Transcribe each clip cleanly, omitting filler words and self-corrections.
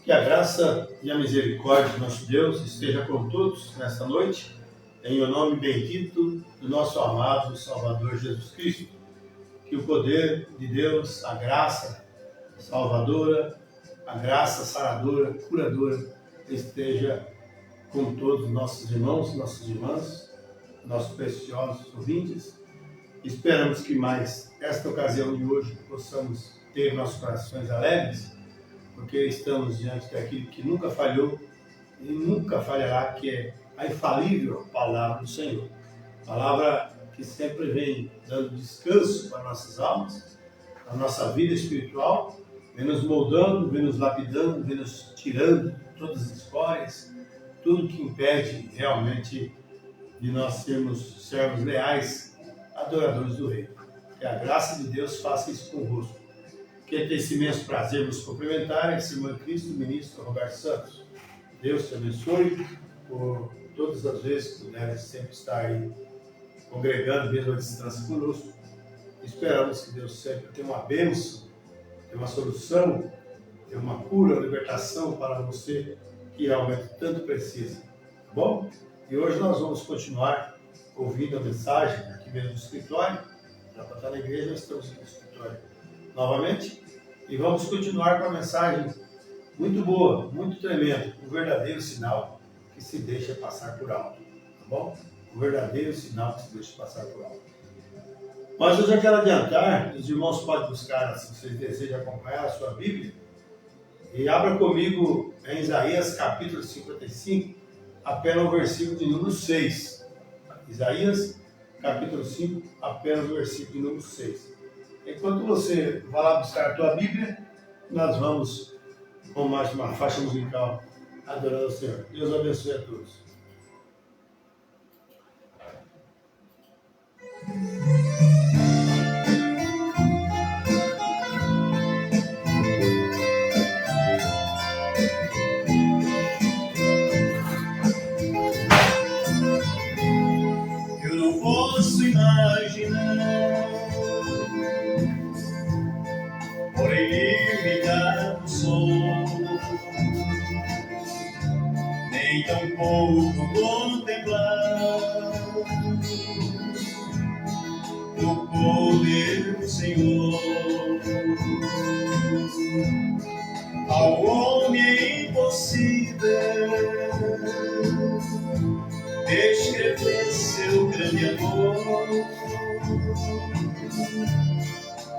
Que a graça e a misericórdia de nosso Deus esteja com todos nesta noite, em o nome bendito do nosso amado Salvador Jesus Cristo. Que o poder de Deus, a graça salvadora, a graça saradora, curadora, esteja com todos os nossos irmãos, nossas irmãs, nossos preciosos ouvintes. Esperamos que mais esta ocasião de hoje possamos ter nossos corações alegres, porque estamos diante daquilo que nunca falhou e nunca falhará, que é a infalível palavra do Senhor. Palavra que sempre vem dando descanso para nossas almas, para a nossa vida espiritual, vem nos moldando, vem nos lapidando, vem nos tirando todas as escórias, tudo que impede realmente de nós sermos servos leais, adoradores do Rei. Que a graça de Deus faça isso convosco. Que tem esse imenso prazer nos cumprimentar, esse irmão Cristo, ministro Roberto Santos. Deus te abençoe por todas as vezes que puderes sempre estar aí congregando, mesmo à distância conosco. Esperamos que Deus sempre tenha uma bênção, tenha uma solução, tenha uma cura, uma libertação para você que realmente tanto precisa. Tá bom? E hoje nós vamos continuar ouvindo a mensagem aqui mesmo no escritório. Já para estar na igreja, nós estamos aqui no escritório novamente, e vamos continuar com a mensagem muito boa, muito tremenda, um verdadeiro sinal que se deixa passar por alto, tá bom? Um verdadeiro sinal que se deixa passar por alto. Mas eu já quero adiantar, os irmãos podem buscar, se vocês desejam acompanhar a sua Bíblia, e abra comigo em Isaías capítulo 55, apenas o versículo de número 6. Isaías capítulo 5, apenas o versículo de número 6. Enquanto você vai lá buscar a tua Bíblia, nós vamos com mais uma faixa musical adorando ao Senhor. Deus abençoe a todos. Eu não posso imaginar, porém limitado sou, nem tampouco contemplar o poder do Senhor. Ao homem é impossível descrever seu grande amor,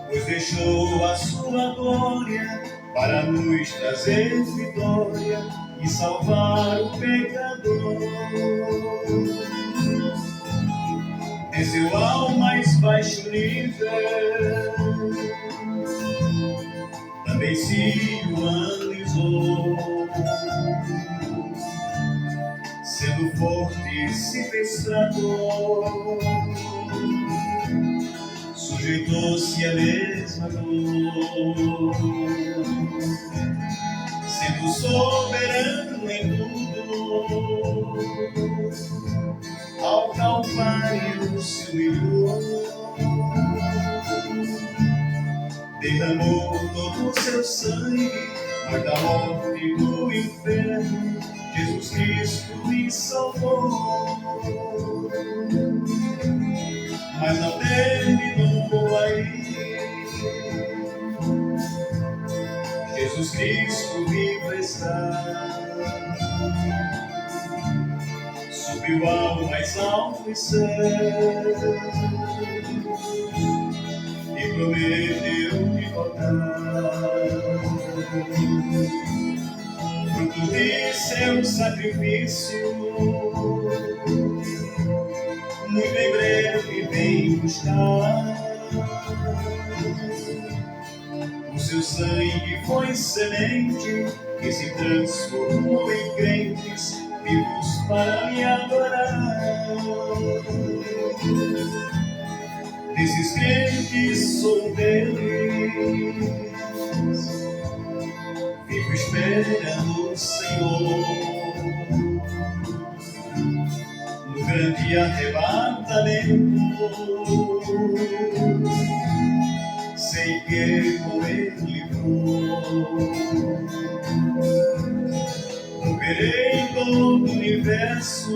pois deixou a sua glória para nos trazer vitória e salvar o pecador. Desceu ao mais baixo nível, também se humanizou, sendo forte se fez fraco, rejeitou-se a mesma dor, sendo soberano em tudo, ao Calvário se humilhou, derramou todo o seu sangue, mas da morte do inferno Jesus Cristo me salvou. Mas não terminou aí, Jesus Cristo vivo está, subiu ao mais alto céu e prometeu me voltar. Fruto de seu sacrifício, muito em breve vem buscar. O seu sangue foi semente que se transformou em crentes vivos para me adorar. Desses crentes sou deles, vivo esperando o Senhor. No grande arrebatamento, sei que com Ele vou. Romperei todo o universo,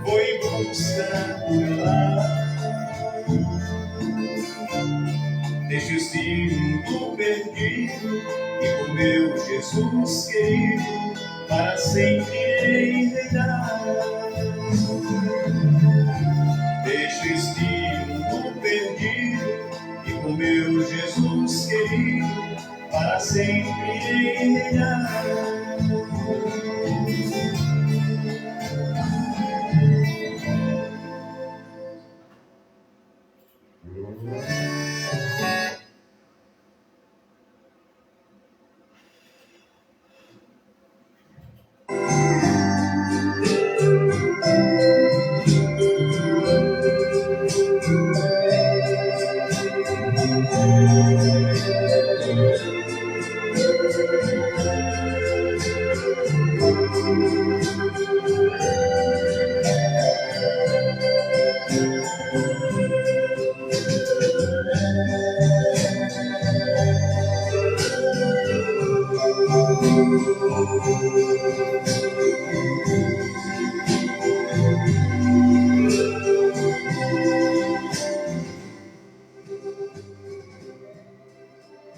vou em busca do meu lar. Deixo este mundo perdido e com meu Jesus querido para sempre reinar. Deixo este mundo perdido e com meu Jesus querido para sempre reinar.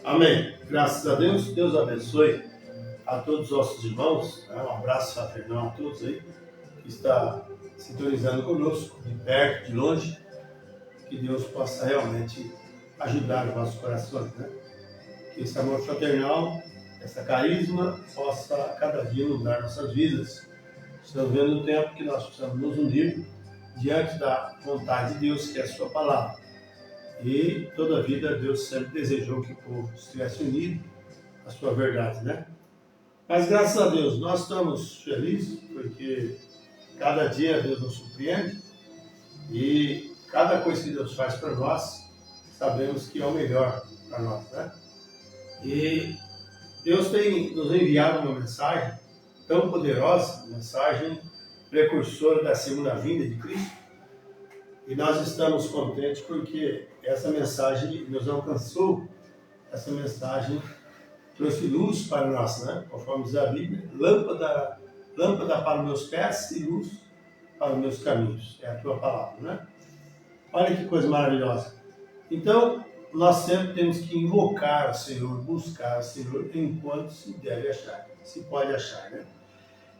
Amém. Graças a Deus. Deus abençoe a todos os nossos irmãos. Um abraço fraternal a todos aí que está sintonizando conosco, de perto, de longe. Que Deus possa realmente ajudar os nossos corações, né? Que esse amor fraternal, essa carisma possa a cada dia inundar nossas vidas. Estamos vendo o tempo que nós precisamos nos unir diante da vontade de Deus, que é a sua palavra. E toda a vida Deus sempre desejou que o povo estivesse unido à sua verdade, né? Mas graças a Deus nós estamos felizes porque cada dia Deus nos surpreende e cada coisa que Deus faz para nós, sabemos que é o melhor para nós, né? E Deus tem nos enviado uma mensagem tão poderosa, uma mensagem precursora da segunda vinda de Cristo. E nós estamos contentes porque essa mensagem nos alcançou, essa mensagem trouxe luz para nós, né? Conforme diz a Bíblia, lâmpada para os meus pés e luz para os meus caminhos. É a tua palavra, né? Olha que coisa maravilhosa. Então, nós sempre temos que invocar o Senhor, buscar o Senhor enquanto se deve achar, se pode achar, né?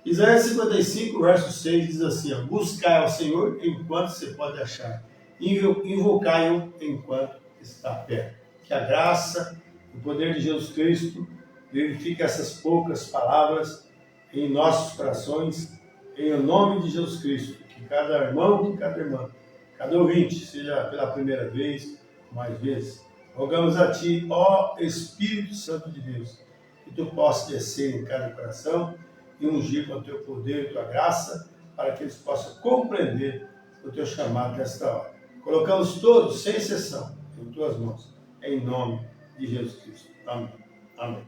Isaías 55, verso 6 diz assim, ó, buscai ao Senhor enquanto se pode achar, invocai-o enquanto está perto. Que a graça, o poder de Jesus Cristo vivifique essas poucas palavras em nossos corações, em nome de Jesus Cristo. Que cada irmão, que cada irmã, cada ouvinte, seja pela primeira vez, mais vezes, rogamos a Ti, ó Espírito Santo de Deus, que Tu possas descer em cada coração e ungir com o Teu poder e Tua graça, para que eles possam compreender o Teu chamado nesta hora. Colocamos todos, sem exceção, em tuas mãos, em nome de Jesus Cristo. Amém. Amém.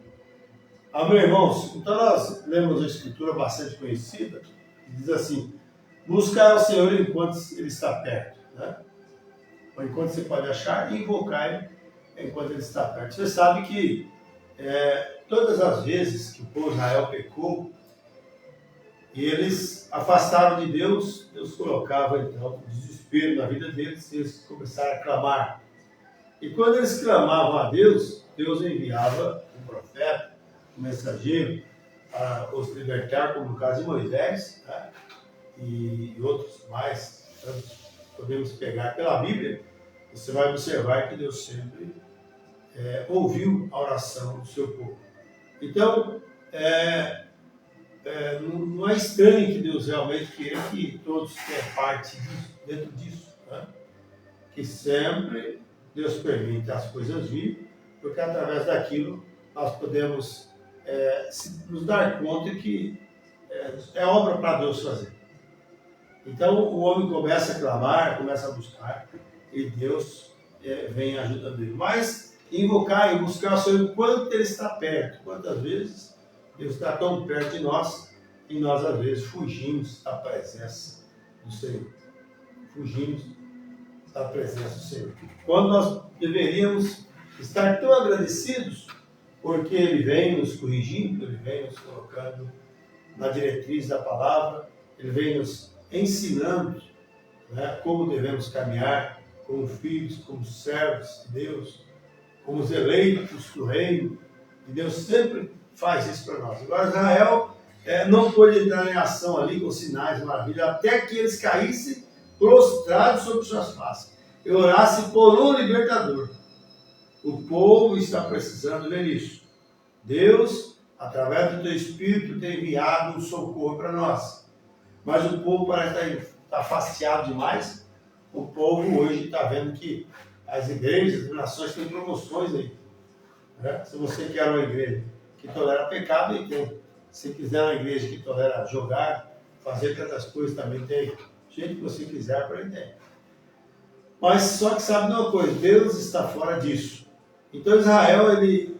Amém, irmãos? Então nós lemos uma escritura bastante conhecida, que diz assim: buscar o Senhor enquanto Ele está perto, né? Ou enquanto você pode achar, e invocar Ele enquanto Ele está perto. Você sabe que todas as vezes que o povo de Israel pecou, e eles afastaram de Deus, Deus colocava então desespero na vida deles, e eles começaram a clamar. E quando eles clamavam a Deus, Deus enviava um profeta, um mensageiro, para os libertar, como no caso de Moisés, né? E outros mais. Então, podemos pegar pela Bíblia, você vai observar que Deus sempre ouviu a oração do seu povo. Então, não é estranho que Deus realmente queira que todos tenham parte dentro disso, né? Que sempre Deus permite as coisas vir, porque através daquilo nós podemos nos dar conta que é obra para Deus fazer. Então o homem começa a clamar, começa a buscar, e Deus vem ajudando ele. Mas invocar e buscar o Senhor enquanto Ele está perto. Quantas vezes Deus está tão perto de nós e nós às vezes fugimos da presença do Senhor. Fugimos da presença do Senhor. Quando nós deveríamos estar tão agradecidos porque Ele vem nos corrigindo, Ele vem nos colocando na diretriz da palavra, Ele vem nos ensinando, né, como devemos caminhar como filhos, como servos de Deus, como os eleitos do reino. E Deus sempre faz isso para nós. Agora Israel não pôde entrar em ação ali com sinais e maravilhas, até que eles caíssem prostrados sobre suas faces e orassem por um libertador. O povo está precisando ver isso. Deus, através do teu Espírito, tem enviado um socorro para nós. Mas o povo parece estar fastiado demais. O povo hoje está vendo que as igrejas, as nações têm promoções aí. Né? Se você quer uma igreja que tolera pecado, aí tem. Se quiser uma igreja que tolera jogar, fazer tantas coisas, também tem. Do jeito que você quiser, para ele tem. Mas só que sabe de uma coisa, Deus está fora disso. Então Israel, ele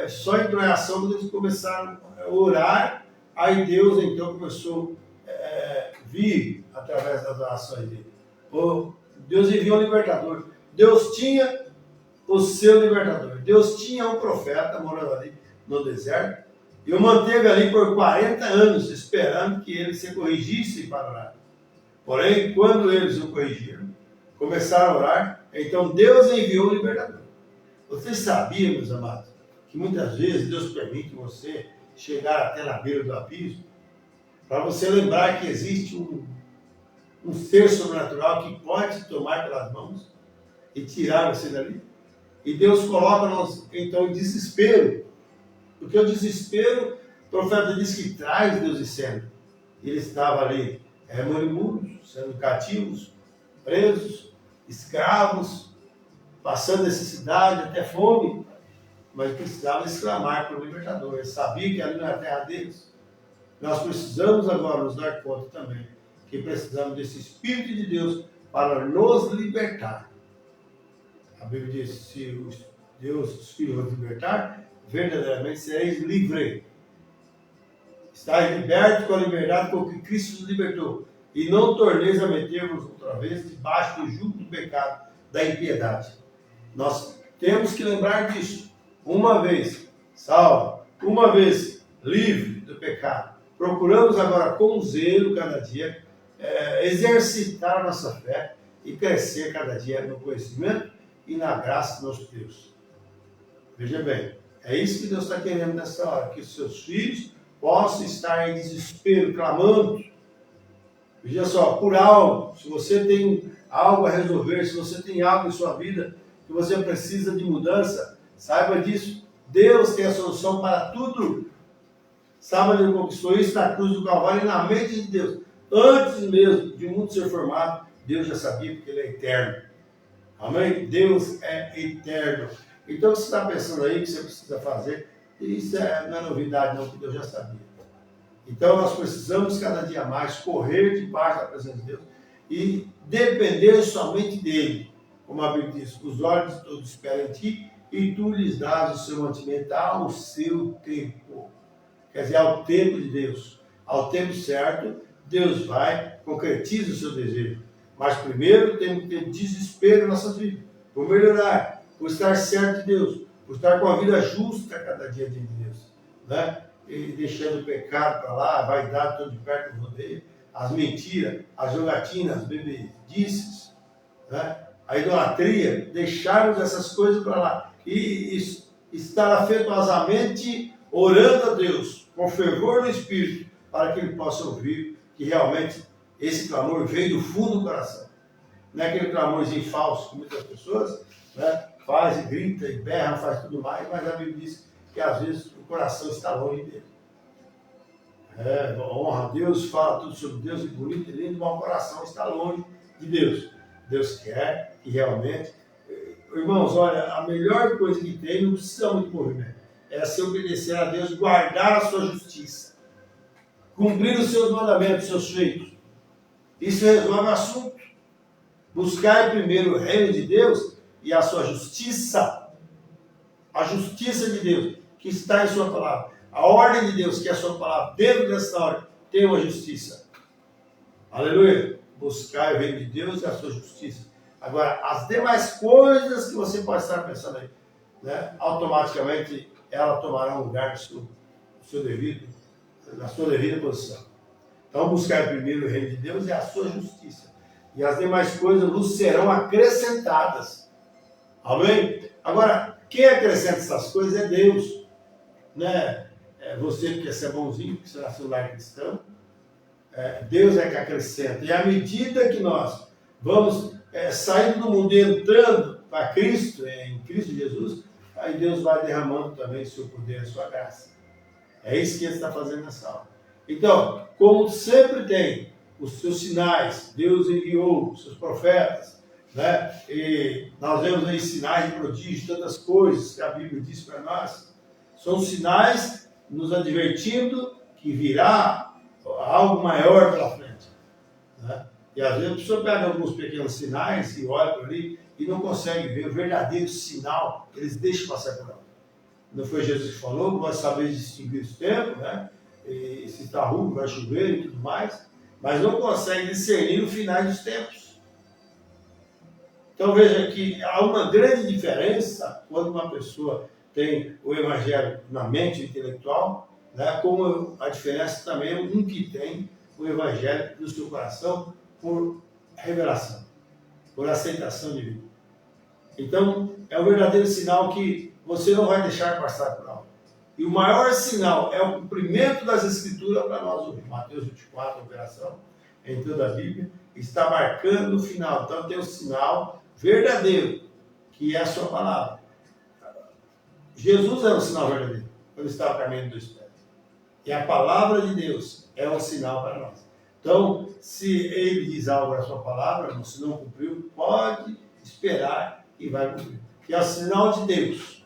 só entrou em ação quando eles começaram a orar, aí Deus então começou a vir através das orações dele. Deus enviou um libertador. Deus tinha o seu libertador. Deus tinha um profeta morando ali no deserto e o manteve ali por 40 anos, esperando que ele se corrigisse para orar. Porém, quando eles o corrigiram, começaram a orar, então Deus enviou o libertador. Vocês sabiam, meus amados, que muitas vezes Deus permite você chegar até na beira do abismo, para você lembrar que existe um ser sobrenatural que pode te tomar pelas mãos e tirar você dali? E Deus coloca-nos, então, em desespero. Porque o desespero, o profeta diz que traz Deus de cena. Ele estava ali, moribundos, sendo cativos, presos, escravos, passando necessidade, até fome, mas precisava exclamar para o libertador. Ele sabia que ali não era a terra deles. Nós precisamos agora nos dar conta também que precisamos desse Espírito de Deus para nos libertar. A Bíblia diz: se Deus, os filhos, vos libertar, verdadeiramente sereis livres. Estais libertos com a liberdade com que Cristo nos libertou. E não torneis a meter-vos outra vez debaixo do jugo do pecado, da impiedade. Nós temos que lembrar disso. Uma vez salvo, uma vez livre do pecado, procuramos agora com zelo cada dia exercitar a nossa fé e crescer cada dia no conhecimento e na graça do nosso Deus. Veja bem, é isso que Deus está querendo nessa hora, que os seus filhos possam estar em desespero, clamando. Veja só, por algo, se você tem algo a resolver, se você tem algo em sua vida que você precisa de mudança, saiba disso. Deus tem a solução para tudo. Sabe, ele conquistou isso na cruz do Calvário e na mente de Deus. Antes mesmo de o mundo ser formado, Deus já sabia, porque Ele é eterno. Amém? Deus é eterno. Então, o que você está pensando aí que você precisa fazer, isso não é novidade, não, que Deus já sabia. Então, nós precisamos cada dia mais correr debaixo da presença de Deus e depender somente dele. Como a Bíblia diz, os olhos todos esperam em ti e tu lhes dás o seu mantimento ao seu tempo. Quer dizer, ao tempo de Deus. Ao tempo certo, Deus vai, concretiza o seu desejo. Mas primeiro temos que ter desespero em nossas vidas, por melhorar, por estar certo de Deus, por estar com a vida justa cada dia de Deus. Né? E deixando o pecado para lá, a vaidade todo de perto do rodeio, as mentiras, as jogatinas, as bebedices, né? A idolatria, deixarmos essas coisas para lá e estar afetuosamente orando a Deus com fervor no Espírito para que Ele possa ouvir que realmente esse clamor veio do fundo do coração. Não é aquele clamorzinho falso que muitas pessoas, né, faz e grita e berra, faz tudo mais, mas a Bíblia diz que às vezes o coração está longe dele. Honra a Deus, fala tudo sobre Deus, e bonito e lindo, mas o coração está longe de Deus. Deus quer que realmente... Irmãos, olha, a melhor coisa que tem, não precisa muito movimento, é se obedecer a Deus, guardar a sua justiça, cumprir os seus mandamentos, os seus feitos. Isso resolve o assunto. Buscar primeiro o reino de Deus e a sua justiça. A justiça de Deus, que está em sua palavra. A ordem de Deus, que é a sua palavra. Dentro dessa ordem, tem uma justiça. Aleluia. Buscar o reino de Deus e a sua justiça. Agora, as demais coisas que você pode estar pensando aí, né, automaticamente, ela tomará um lugar na sua devida posição. Então, buscar primeiro o reino de Deus e a sua justiça. E as demais coisas nos serão acrescentadas. Amém? Agora, quem acrescenta essas coisas é Deus. Né? Você que quer ser bonzinho, que será seu lar cristão, Deus é que acrescenta. E à medida que nós vamos saindo do mundo e entrando para Cristo, em Cristo Jesus, aí Deus vai derramando também o seu poder, a sua graça. É isso que Ele está fazendo nessa aula. Então, como sempre tem os seus sinais, Deus enviou os seus profetas, né? E nós vemos aí sinais de prodígio, tantas coisas que a Bíblia diz para nós. São sinais nos advertindo que virá algo maior pela frente. Né? E às vezes a pessoa pega alguns pequenos sinais e olha para ali e não consegue ver o verdadeiro sinal, eles deixam passar por lá. Não foi Jesus que falou, nós sabemos distinguir os tempos, né? E se está rubro, vai chover e tudo mais, mas não consegue discernir o final dos tempos. Então veja que há uma grande diferença quando uma pessoa tem o Evangelho na mente intelectual, né? Como a diferença também é um que tem o Evangelho no seu coração por revelação, por aceitação de vida. Então é o verdadeiro sinal que você não vai deixar passar por algo. E o maior sinal é o cumprimento das Escrituras para nós hoje. Mateus 24, a operação, em toda a Bíblia, está marcando o final. Então tem um sinal verdadeiro, que é a sua palavra. Jesus era um sinal verdadeiro, quando estava caminhando dos pés. E a palavra de Deus é um sinal para nós. Então, se Ele diz algo na sua palavra, se não cumpriu, pode esperar e vai cumprir. Que é o sinal de Deus.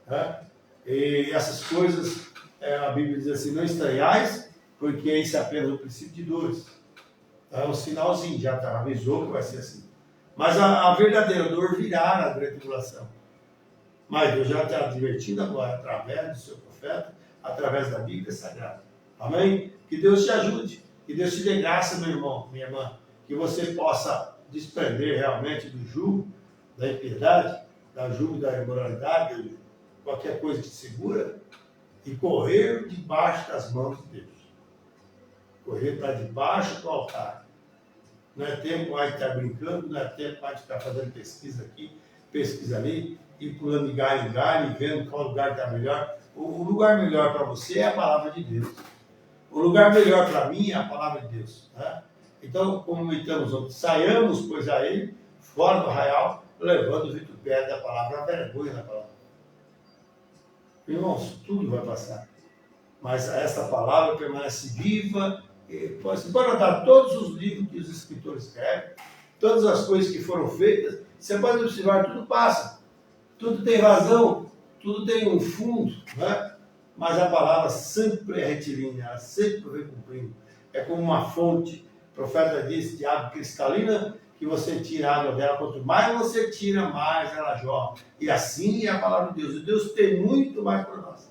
Né? E essas coisas, a Bíblia diz assim, não estranhais, porque esse é apenas o princípio de dores. É um sinalzinho, já avisou que vai ser assim. Mas a verdadeira dor virá na grande tribulação. Mas Deus já está advertindo agora, através do seu profeta, através da Bíblia Sagrada. Amém? Que Deus te ajude, que Deus te dê graça, meu irmão, minha irmã, que você possa desprender realmente do jugo, da impiedade, da jugo da imoralidade, qualquer coisa que te segura, e correr debaixo das mãos de Deus. Correr para debaixo do altar. Não é tempo mais de estar brincando, não é tempo mais de estar fazendo pesquisa aqui, pesquisa ali, e pulando de galho em galho, e vendo qual lugar está melhor. O lugar melhor para você é a palavra de Deus. O lugar melhor para mim é a palavra de Deus. Né? Então, como estamos, saiamos, pois, a Ele, fora do arraial, levando o vitupério da palavra, a vergonha da palavra. Irmãos, tudo vai passar. Mas essa palavra permanece viva. Você pode notar todos os livros que os escritores escrevem, todas as coisas que foram feitas, você pode observar, tudo passa. Tudo tem razão, tudo tem um fundo, né? Mas a palavra sempre é retilínea, ela sempre vem cumprindo. É como uma fonte O profeta diz de água cristalina que você tira a água dela, quanto mais você tira, mais ela jorra. E assim é a palavra de Deus. E Deus tem muito mais para nós.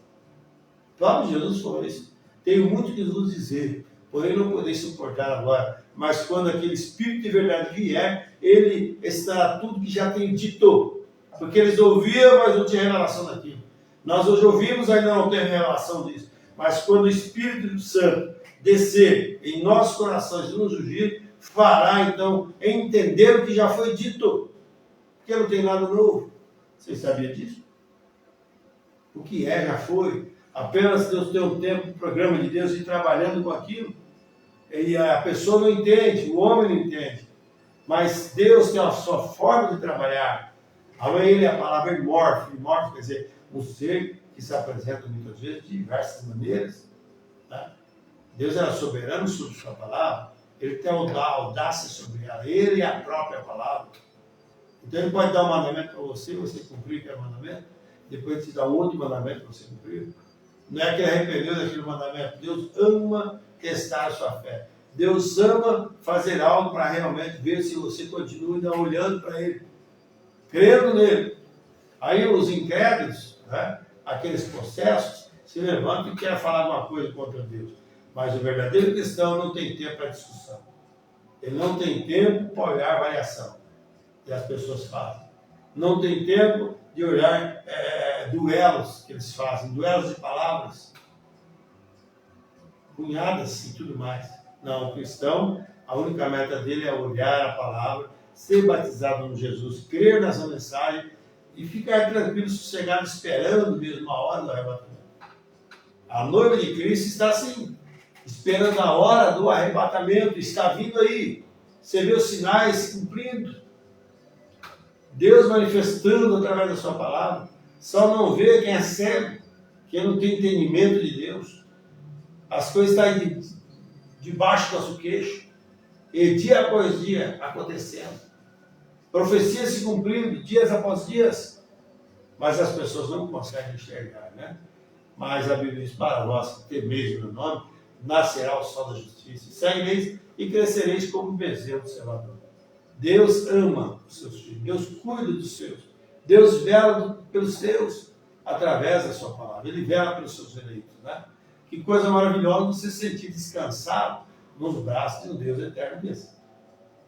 O próprio Jesus falou isso. Tenho muito que vos dizer, porém não podeis suportar agora. Mas quando aquele Espírito de verdade vier, ele estará tudo que já tenho dito. Porque eles ouviam, mas não tinha revelação daquilo. Nós hoje ouvimos, ainda não temos revelação disso. Mas quando o Espírito Santo descer em nossos corações e nos ungir, fará então entender o que já foi dito. Porque não tem nada novo. Você sabia disso? O que é, já foi. Apenas Deus tem um tempo, o programa de Deus, ir trabalhando com aquilo. E a pessoa não entende, o homem não entende. Mas Deus tem a sua forma de trabalhar. Além ele, a palavra imorfo, quer dizer, um ser que se apresenta muitas vezes de diversas maneiras. Tá? Deus era soberano sobre sua palavra. Ele tem audácia sobre ela. Ele é a própria palavra. Então ele pode dar um mandamento para você cumprir aquele mandamento. Depois ele te dá um outro mandamento para você cumprir. Não é que ele arrependeu daquele mandamento. Deus ama testar a sua fé. Deus ama fazer algo para realmente ver se você continua olhando para ele, crendo nele. Aí os incrédulos, né, aqueles processos, se levantam e querem falar alguma coisa contra Deus. Mas o verdadeiro cristão não tem tempo para discussão. Ele não tem tempo para olhar a variação que as pessoas fazem. Não tem tempo de olhar duelos que eles fazem, duelos de palavras, cunhadas e tudo mais. Não, o cristão, a única meta dele é olhar a palavra, ser batizado no Jesus, crer nessa mensagem e ficar tranquilo, sossegado, esperando mesmo a hora do arrebatamento. A noiva de Cristo está assim, esperando a hora do arrebatamento, está vindo aí. Você vê os sinais se cumprindo. Deus manifestando através da sua palavra. Só não vê quem é cego, quem não tem entendimento de Deus. As coisas estão aí debaixo do nosso queixo. E dia após dia acontecendo. Profecias se cumprindo, dias após dias. Mas as pessoas não conseguem enxergar, né? Mas a Bíblia diz, para vós que temeis o meu nome, nascerá o sol da justiça. Seguireis e crescereis como um bezerro do Salvador. Deus ama os seus filhos. Deus cuida dos seus. Deus vela pelos seus através da sua palavra. Ele vela pelos seus eleitos, né? Que coisa maravilhosa você se sentir descansado nos braços de um Deus eterno mesmo.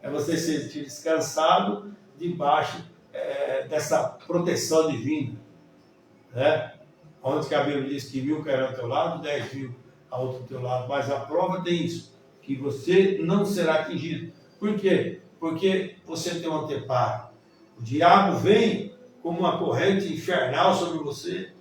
É você se sentir descansado debaixo dessa proteção divina, né? Onde que a Bíblia diz que 1000 cairão ao teu lado, 10.000 ao outro teu lado, mas a prova tem isso, que você não será atingido. Por quê? Porque você tem um anteparo. O diabo vem como uma corrente infernal sobre você,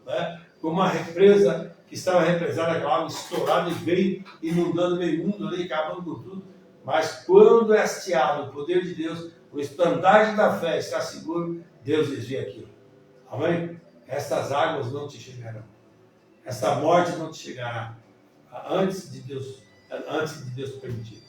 né? Como uma represa que estava represada, aquela água estourada e veio inundando meio mundo ali, acabando com tudo. Mas quando é hasteado o poder de Deus, o estandarte da fé está seguro, Deus desvia aquilo. Amém? Estas águas não te chegarão. Essa morte não te chegará antes de Deus permitir.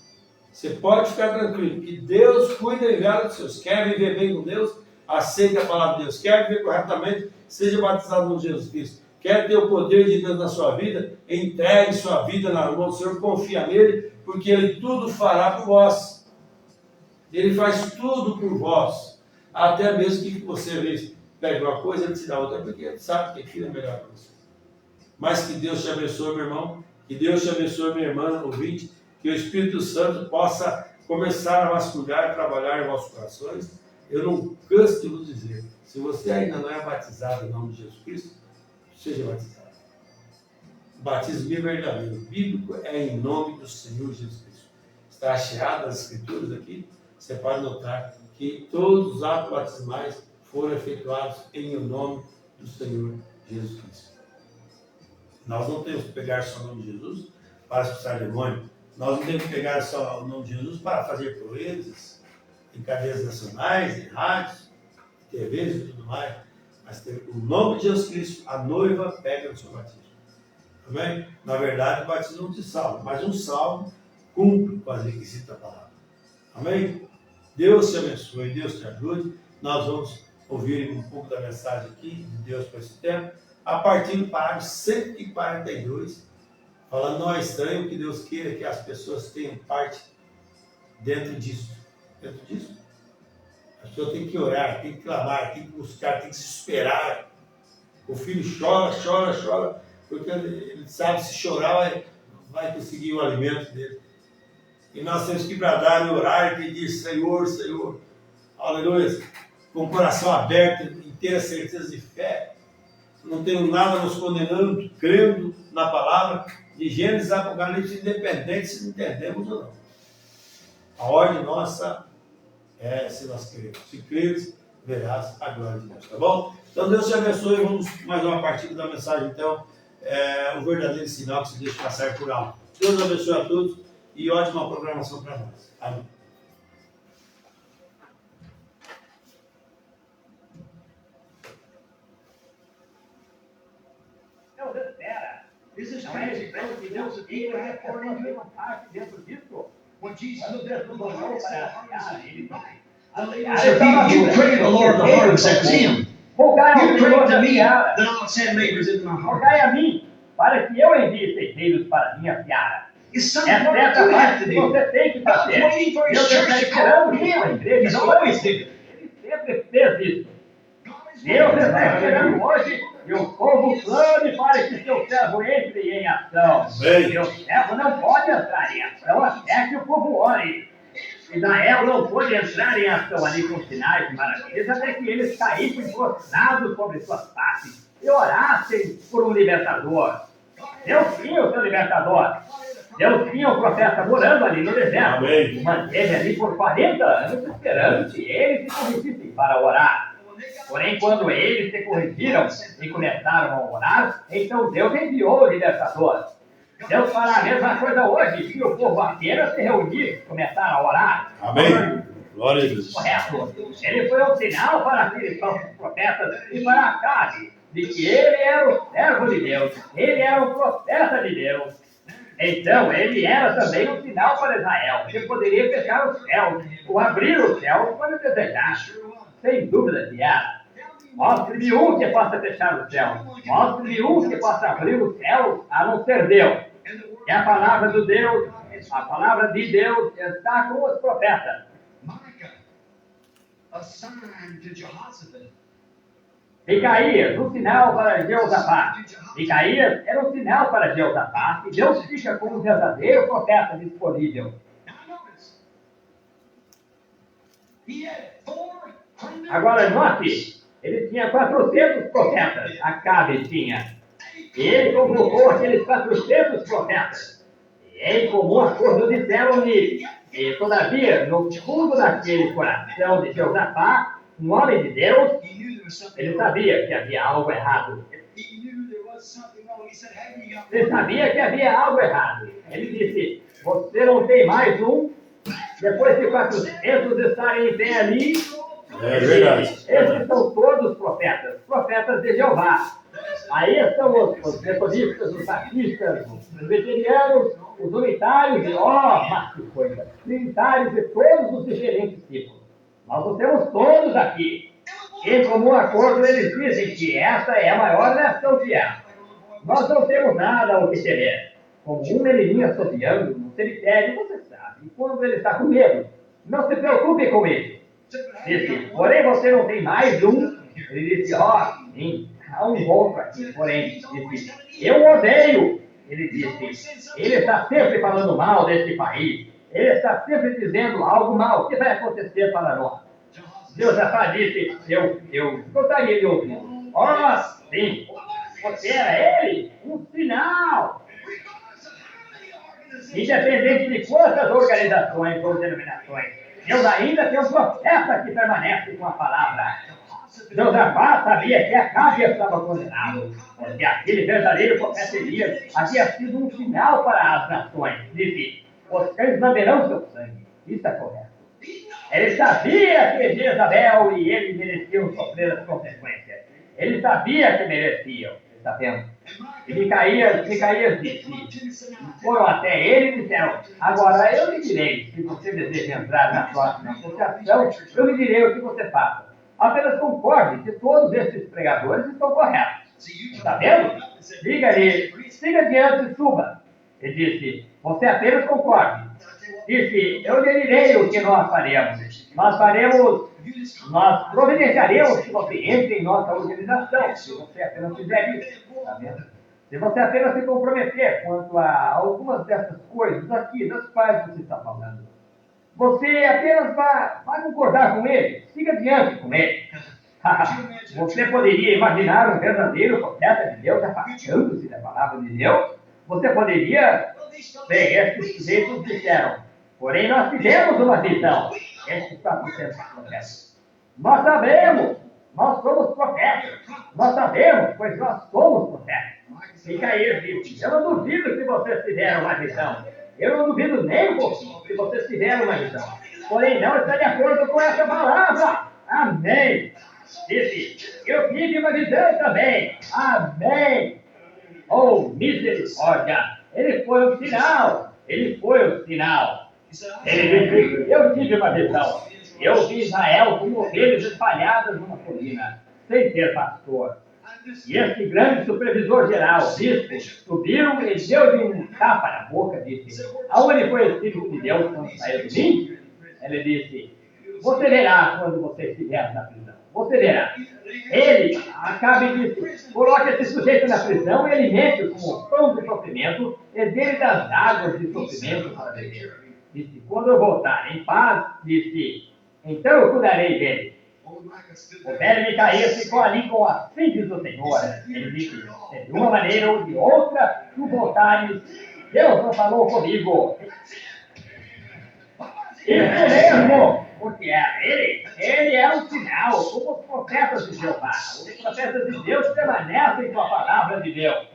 Você pode ficar tranquilo, que Deus cuida e vela dos seus. Quer viver bem com Deus? Aceite a palavra de Deus. Quer viver corretamente? Seja batizado no Jesus Cristo. Quer ter o poder de Deus na sua vida? Entregue sua vida na mão do Senhor, confia nele, porque Ele tudo fará por vós. Ele faz tudo por vós. Até mesmo que você pega uma coisa e te dá outra, porque Ele sabe que aquilo é melhor para você. Mas que Deus te abençoe, meu irmão. Que Deus te abençoe, minha irmã, ouvinte. Que o Espírito Santo possa começar a vasculhar e trabalhar em vossos corações. Eu não canso de vos dizer, se você ainda não é batizado em nome de Jesus Cristo, seja batizado. O batismo verdadeiro, bíblico, é em nome do Senhor Jesus Cristo. Está recheado das Escrituras aqui. Você pode notar que todos os atos batismais foram efetuados em nome do Senhor Jesus Cristo. Nós não temos que pegar só o nome de Jesus para expulsar demônio. Nós não temos que pegar só o nome de Jesus para fazer proezas em cadeias nacionais, em rádios, em TVs e tudo mais. Mas o nome de Jesus Cristo, a noiva pega no seu batismo. Amém? Na verdade, o batismo não te salva, mas um salvo cumpre com as requisitos da palavra. Amém? Deus te abençoe, Deus te ajude. Nós vamos ouvir um pouco da mensagem aqui de Deus para esse tempo, a partir do parágrafo 142, falando, não é estranho que Deus queira que as pessoas tenham parte dentro disso. Dentro disso. A pessoa tem que orar, tem que clamar, tem que buscar, tem que se esperar. O filho chora, chora, chora, porque ele sabe se chorar vai conseguir o alimento dele. E nós temos que bradar e orar e pedir, Senhor, Senhor, aleluia, com o coração aberto, em ter a certeza de fé. Não tenho nada nos condenando, crendo na palavra de Gênesis, Apocalipse, independente se entendemos ou não. A ordem nossa é se nós crermos. Se creres, verás a glória de Deus, tá bom? Então Deus te abençoe. Vamos mais uma partida da mensagem, então, o verdadeiro sinal que se deixa passar por alto. Deus abençoe a todos e ótima programação para nós. Amém. Deus espera. Não é esperando que Deus fica recorrendo uma parte dentro disso. Quando Deus não olhou para ele vai. You pray to the Lord of the harvest, that was Him. You prayed to me that I'll send laborers into my heart. Rogai a mim, para que eu envie ceifeiros para a minha seara. It's something Essa é that a you have parte to que do. você tem que God's fazer. waiting for His Deus church está to esperando call que a Him. igreja He's always did it. Ele sempre fez isso. God is Deus waiting. está esperando hoje que o povo clame para que seu servo entre em ação. Bem. Seu servo não pode entrar em ação até que o povo ore. Israel não pôde entrar em ação ali com sinais e maravilhas até que eles caíssem prostrados sobre suas faces e orassem por um libertador. Deus tinha o seu libertador. Deus tinha o profeta morando ali no deserto. Amém. O manteve ali por 40 anos esperando que eles se corrigissem para orar. Porém, quando eles se corrigiram e começaram a orar, então Deus enviou o libertador. Deus fará a mesma coisa hoje, se o povo apenas se reunir e começar a orar. Amém. Glória a Deus. Correto. Ele foi um sinal para aqueles falsos profetas e para Acabe de que ele era o servo de Deus, ele era o profeta de Deus. Então, ele era também um sinal para Israel, que poderia fechar o céu, ou abrir o céu quando desejasse. Sem dúvida que era. Mostre-me um que possa fechar o céu. Mostre-me um que possa abrir o céu, a não ser Deus. E a palavra de Deus está com os profetas. Micah, a sign to Jehoshaphat. Micaías, um sinal para Jeosafá. Micaías era um sinal para Jeosafá, e Deus fica como um verdadeiro profeta disponível. Now notice, he had 400. Agora note, ele tinha 400 profetas, Acabe tinha. Ele convocou aqueles 400 profetas. E em comum acordo disseram-lhe, e todavia, no fundo daquele coração de Jeosafá, um homem de Deus, He knew there was something ele wrong. sabia que havia algo errado. He knew there was something wrong. He said, "Have you got Ele sabia que havia algo errado. Ele disse, você não tem mais um? Depois de 400 estarem em pé ali, É verdade. esses são todos profetas de Jeová. Aí estão os metodistas, os batistas, os veterianos, os unitários, e mas que coisa, trinitários de todos os diferentes tipos. Nós os temos todos aqui. Em comum acordo, eles dizem que essa é a maior nação que há. Nós não temos nada ao que temer. Como um menininho assobiando no cemitério, você sabe, e quando ele está com medo, não se preocupe com ele. Disse, porém você não tem mais um? Ele disse, sim, há um outro aqui, porém, disse, eu odeio. Ele disse, ele está sempre falando mal deste país. Ele está sempre dizendo algo mal. O que vai acontecer para nós? Jeosafá disse, eu gostaria de ouvir. Sim, você era ele? Um sinal. Independente de quantas organizações ou denominações, Deus ainda tem um profeta que permanece com a palavra. Jeosafá sabia que Acabe estava condenado, porque aquele verdadeiro profeta Elias havia sido um sinal para as nações. Disse, os cães lamberão seu sangue. Isso é correto. Ele sabia que Jezabel e ele mereciam sofrer as consequências. Ele sabia que mereciam. Está vendo? E Micaías disse, foram até ele e disseram, agora eu lhe direi, se você deseja entrar na próxima associação, eu lhe direi o que você faça. Apenas concorde que todos esses pregadores estão corretos. Está vendo? Diga-lhe, siga adiante e suba. Ele disse, Você apenas concorde. Disse, eu lhe direi o que nós faremos. Nós providenciaremos que você entre em nossa organização, se você apenas fizer isso. Tá vendo? Se você apenas se comprometer quanto a algumas dessas coisas aqui, das quais você está falando, você apenas vai concordar com ele, siga adiante com ele. Você poderia imaginar um verdadeiro profeta de Deus afastando-se da palavra de Deus? Você poderia... Bem, esses sujeitos disseram, porém nós tivemos uma visão. Esses 400 profetas. Nós sabemos, nós somos profetas. Nós sabemos, pois nós somos profetas. E Cair disse, eu não duvido se vocês tiveram uma visão. Eu não duvido nem um pouquinho se vocês tiveram uma visão. Porém, não está de acordo com essa palavra. Amém. Disse, eu tive uma visão também. Amém. Oh, misericórdia. Ele foi o sinal. Ele foi o sinal. Ele disse, eu tive uma visão. Eu vi Israel como ovelhas espalhadas numa colina, sem ter pastor. E esse grande supervisor geral, bispo, subiu e deu-lhe um tapa na boca, disse, aonde foi o Espírito de Deus quando saiu de mim? Ele disse, você verá quando você estiver na prisão. Você verá. Ele acaba e disse, coloque esse sujeito na prisão e alimente-o como pão de sofrimento e dele das águas de sofrimento para beber. Disse, quando eu voltar em paz, disse, então eu cuidarei dele. O velho Micaías ficou ali com as filhas do Senhor. Ele disse, de uma maneira ou de outra, tu voltares, Deus não falou comigo. Isso mesmo, porque ele é um sinal, como os profetas de Jeová. Os profetas de Deus permanecem com a palavra de Deus.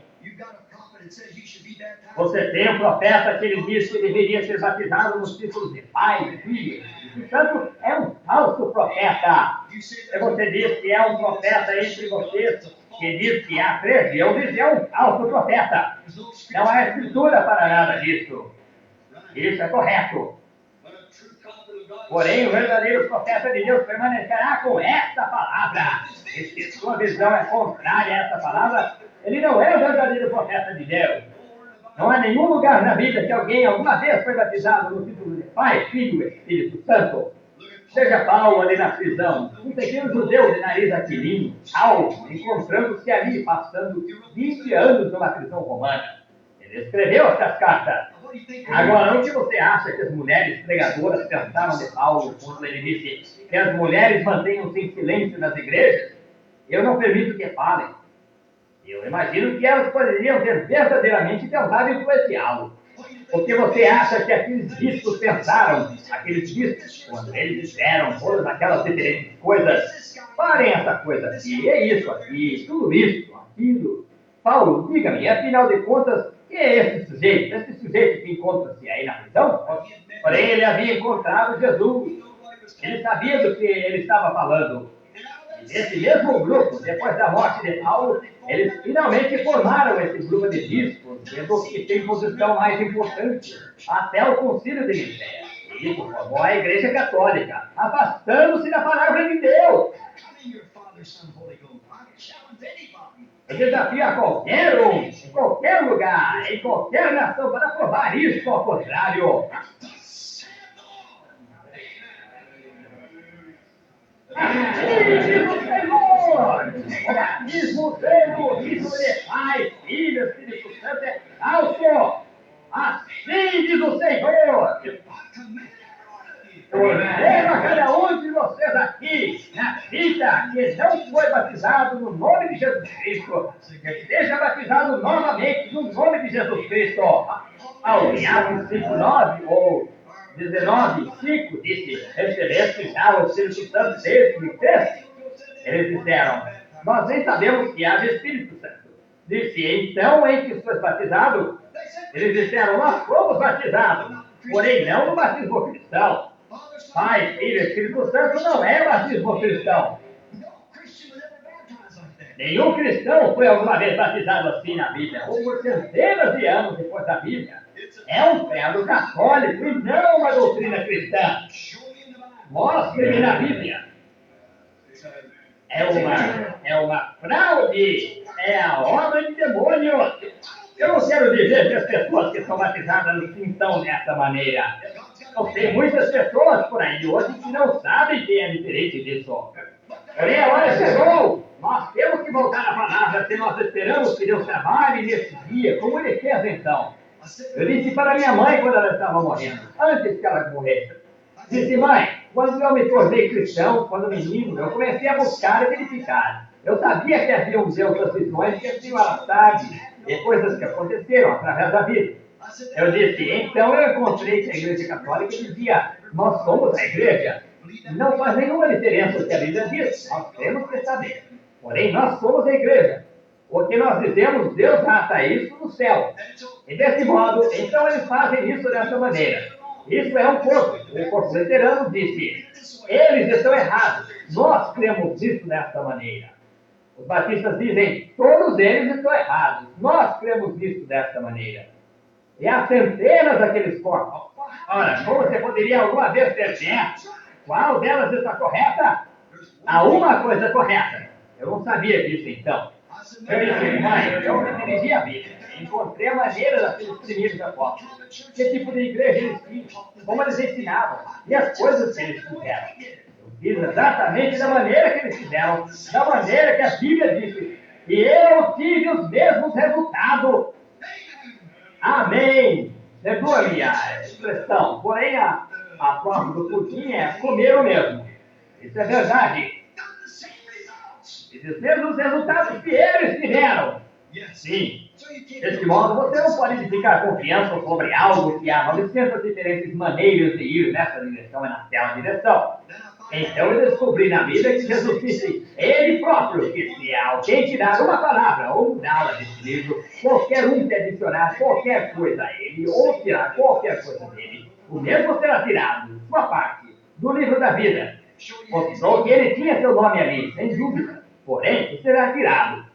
Você tem um profeta que ele disse que deveria ser batizado nos títulos de pai, filho. Portanto, é um falso profeta. E você diz que é um profeta entre vocês, que diz que há 3 deuses, é um falso profeta. Não há escritura para nada disso. Isso é correto. Porém, o verdadeiro profeta de Deus permanecerá com esta palavra. E se sua visão é contrária a essa palavra, ele não é o verdadeiro profeta de Deus. Não há nenhum lugar na Bíblia que alguém alguma vez foi batizado no título de Pai, Filho e Espírito Santo. Seja Paulo ali na prisão, um pequeno judeu de nariz aquilinho, alvo, encontrando-se ali, passando 20 anos numa prisão romana. Ele escreveu essas cartas. Agora, o que você acha que as mulheres pregadoras pensaram de Paulo quando ele disse que as mulheres mantenham-se em silêncio nas igrejas? Eu não permito que falem. Eu imagino que elas poderiam ter verdadeiramente tentado influenciá-lo. O que você acha que aqueles bispos pensaram? Aqueles bispos, quando eles disseram todas aquelas diferentes coisas, parem essa coisa aqui, é isso aqui, tudo isso, aquilo. Paulo, diga-me, afinal de contas, quem é esse sujeito? Esse sujeito que encontra-se aí na prisão? Porém, ele havia encontrado Jesus. Ele sabia do que ele estava falando. E nesse mesmo grupo, depois da morte de Paulo, eles finalmente formaram esse grupo de bispos, sendo que tem posição mais importante, até o Concílio de Nicéia. E isso formou a Igreja Católica, afastando-se da palavra de Deus. Eu desafio a qualquer um, em qualquer lugar, em qualquer nação, para provar isso ao contrário. Assim diz o Senhor! O batismo sendo o título de Pai, Filho, Espírito Santo é alto! Assim diz o Senhor! Eu ordeno a cada um de vocês aqui, na fita, que não foi batizado no nome de Jesus Cristo, que seja batizado novamente no nome de Jesus Cristo. Ao Atos 5:9 ou 19:5 disse, recebeste já o Espírito Santo desde que cresce? Eles disseram, nós nem sabemos que haja Espírito Santo. Disse, então em que sois batizado? Eles disseram, nós fomos batizados, porém não no batismo cristão. Pai, Filho e Espírito Santo não é batismo cristão. Nenhum cristão foi alguma vez batizado assim na Bíblia, ou por centenas de anos depois da Bíblia. É um credo católico e não uma doutrina cristã. Mostre-me na Bíblia. É uma fraude, é a obra de demônios. Eu não quero dizer que as pessoas que são batizadas estão dessa maneira. Eu sei muitas pessoas por aí hoje que não sabem que é diferente disso. Porém, a hora chegou. Nós temos que voltar à palavra se nós esperamos que Deus trabalhe nesse dia, como Ele fez então. Eu disse para minha mãe quando ela estava morrendo, antes que ela morresse. Disse, mãe, quando eu me tornei cristão, quando menino, eu comecei a buscar e verificar. Eu sabia que havia um Deus das visões que assim ela sabe, e coisas que aconteceram através da vida. Eu disse, então eu encontrei que a Igreja Católica dizia, nós somos a Igreja. Não faz nenhuma diferença o que a Bíblia diz, nós temos que saber. Porém, nós somos a Igreja. O que nós dizemos, Deus ata isso no céu. E desse modo, então eles fazem isso dessa maneira. Isso é um corpo. O corpo luterano disse, eles estão errados. Nós cremos nisso dessa maneira. Os batistas dizem, todos eles estão errados. Nós cremos nisso dessa maneira. E há centenas daqueles corpos. Ora, como você poderia alguma vez ter certo? Qual delas está correta? Há uma coisa correta. Eu não sabia disso então. Eu disse, mãe, eu me dirigi à Bíblia. Encontrei a maneira daqueles primeiros apóstolos. Que tipo de igreja eles tinham, como eles ensinavam, e as coisas que eles fizeram. Eu fiz exatamente da maneira que eles fizeram, da maneira que a Bíblia disse. E eu tive os mesmos resultados. Amém. Perdoa-me a expressão, porém a prova do pudim é comer o mesmo. Isso é verdade. Esses mesmos resultados que eles tiveram. Sim. Desse modo, você não pode ficar confiança sobre algo que há 900 diferentes maneiras de ir nessa direção e naquela direção. Então eu descobri na Bíblia que Jesus disse, Ele próprio, que se alguém tirar uma palavra ou mudá-la desse livro, qualquer um que adicionar qualquer coisa a ele, ou tirar qualquer coisa dele, o mesmo será tirado, sua parte, do livro da vida. Mostrou que ele tinha seu nome ali, sem dúvida, porém, será tirado.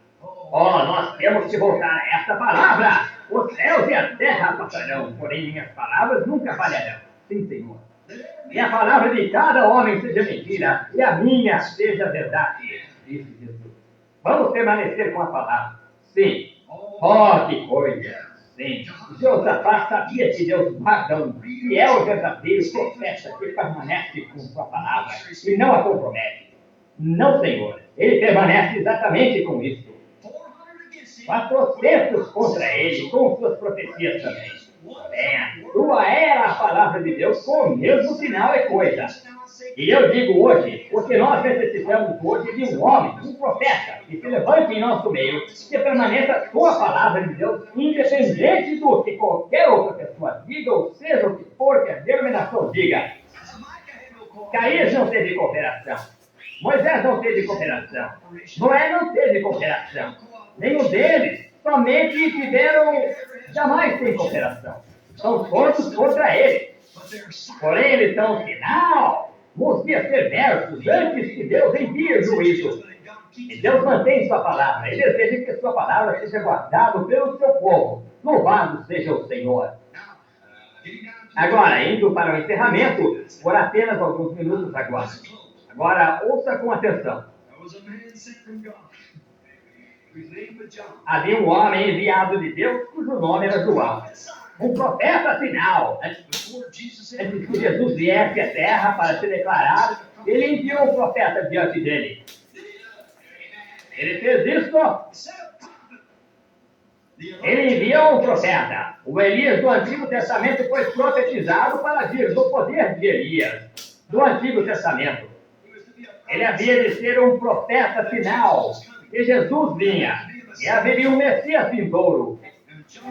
Nós temos que voltar a esta palavra. Os céus e a terra passarão, porém minhas palavras nunca falharão. Sim, Senhor. E a palavra de cada homem seja mentira, e a minha seja verdade, disse Jesus. Vamos permanecer com a palavra. Sim. Que coisa. Sim. Josafá sabia que Deus guarda um fiel verdadeiro profeta que permanece com sua palavra e não a compromete. Não, Senhor. Ele permanece exatamente com isso. 400 contra ele, com suas profecias também. Porém, a sua era a palavra de Deus com o mesmo sinal e coisa. E eu digo hoje, porque nós necessitamos hoje de um homem, um profeta, que se levante em nosso meio, que permaneça com a palavra de Deus, independente do que qualquer outra pessoa diga, ou seja o que for que a denominação diga. Caís não teve cooperação. Moisés não teve cooperação. Noé não teve cooperação. Nenhum deles somente jamais tem cooperação. São todos contra ele. Porém, eles são um sinal, nos dias perversos, antes que Deus envie o juízo. E Deus mantém sua palavra. Ele deseja que sua palavra seja guardada pelo seu povo. Louvado seja o Senhor. Agora, indo para o encerramento, por apenas alguns minutos agora. Agora, ouça com atenção. Havia um homem enviado de Deus cujo nome era João. Um profeta final. Antes que Jesus viesse à terra para se declarar, ele enviou um profeta diante dele. Ele fez isso. Ele enviou um profeta. O Elias do Antigo Testamento foi profetizado para vir do poder de Elias, do Antigo Testamento. Ele havia de ser um profeta final. E Jesus vinha, e haveria um Messias vindouro.